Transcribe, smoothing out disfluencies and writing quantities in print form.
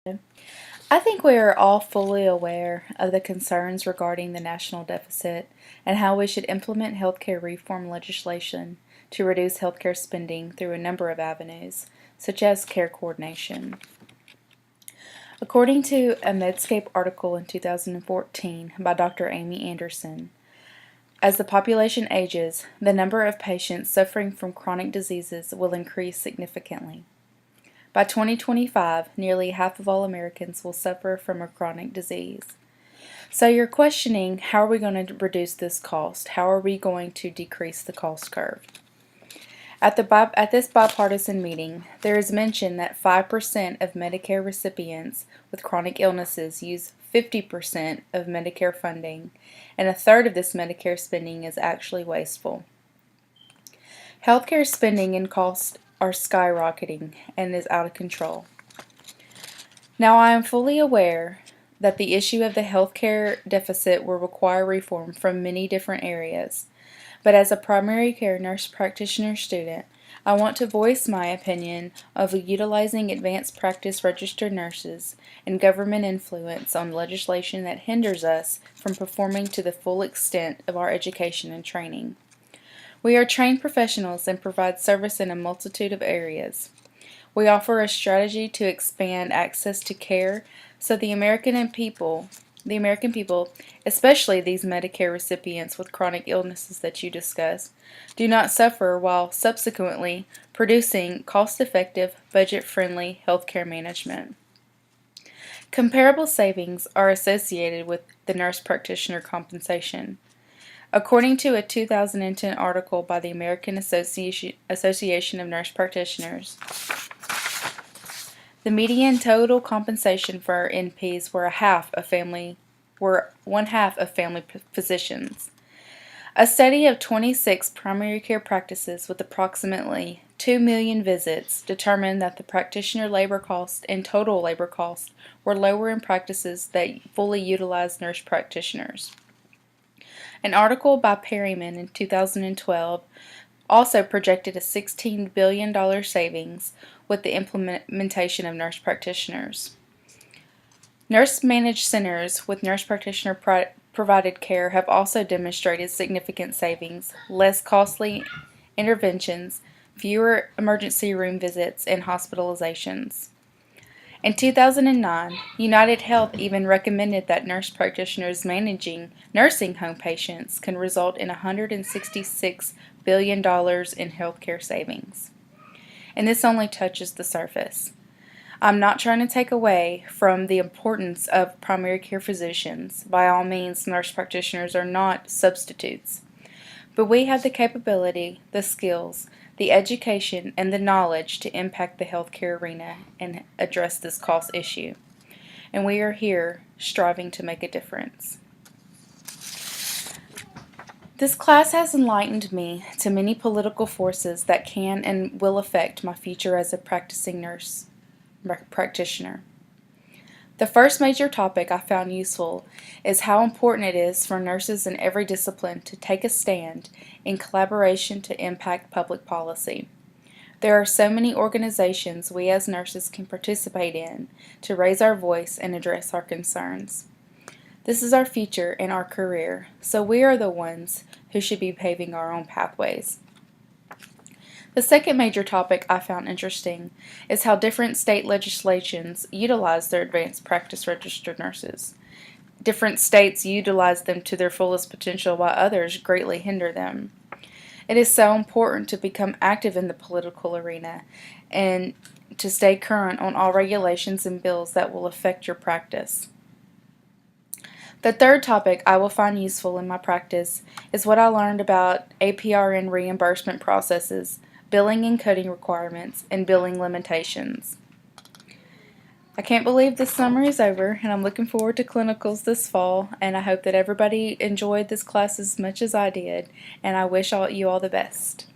I think we are all fully aware of the concerns regarding the national deficit and how we should implement healthcare reform legislation to reduce healthcare spending through a number of avenues, such as care coordination. According to a Medscape article in 2014 by Dr. Amy Anderson, as the population ages, the number of patients suffering from chronic diseases will increase significantly. By 2025, nearly half of all Americans will suffer from a chronic disease. So you're questioning, how are we going to reduce this cost? How are we going to decrease the cost curve? At this bipartisan meeting, there is mention that 5% of Medicare recipients with chronic illnesses use 50% of Medicare funding, and a third of this Medicare spending is actually wasteful. Healthcare spending and costs are skyrocketing and is out of control. Now, I am fully aware that the issue of the healthcare deficit will require reform from many different areas, but as a primary care nurse practitioner student, I want to voice my opinion of utilizing advanced practice registered nurses and government influence on legislation that hinders us from performing to the full extent of our education and training. We are trained professionals and provide service in a multitude of areas. We offer a strategy to expand access to care so the American people, especially these Medicare recipients with chronic illnesses that you discuss, do not suffer while subsequently producing cost-effective, budget-friendly healthcare management. Comparable savings are associated with the nurse practitioner compensation. According to a 2010 article by the American Association of Nurse Practitioners, the median total compensation for NPs were one half of family physicians. A study of 26 primary care practices with approximately 2 million visits determined that the practitioner labor cost and total labor cost were lower in practices that fully utilized nurse practitioners. An article by Perryman in 2012 also projected a $16 billion savings with the implementation of nurse practitioners. Nurse-managed centers with nurse practitioner provided care have also demonstrated significant savings, less costly interventions, fewer emergency room visits, and hospitalizations. In 2009, United Health even recommended that nurse practitioners managing nursing home patients can result in $166 billion in healthcare savings. And this only touches the surface. I'm not trying to take away from the importance of primary care physicians. By all means, nurse practitioners are not substitutes. But we have the capability, the skills, the education, and the knowledge to impact the healthcare arena and address this cost issue. And we are here striving to make a difference. This class has enlightened me to many political forces that can and will affect my future as a practicing nurse practitioner. The first major topic I found useful is how important it is for nurses in every discipline to take a stand in collaboration to impact public policy. There are so many organizations we as nurses can participate in to raise our voice and address our concerns. This is our future and our career, so we are the ones who should be paving our own pathways. The second major topic I found interesting is how different state legislations utilize their advanced practice registered nurses. Different states utilize them to their fullest potential while others greatly hinder them. It is so important to become active in the political arena and to stay current on all regulations and bills that will affect your practice. The third topic I will find useful in my practice is what I learned about APRN reimbursement processes, billing and coding requirements, and billing limitations. I can't believe this summer is over, and I'm looking forward to clinicals this fall, and I hope that everybody enjoyed this class as much as I did, and I wish you all the best.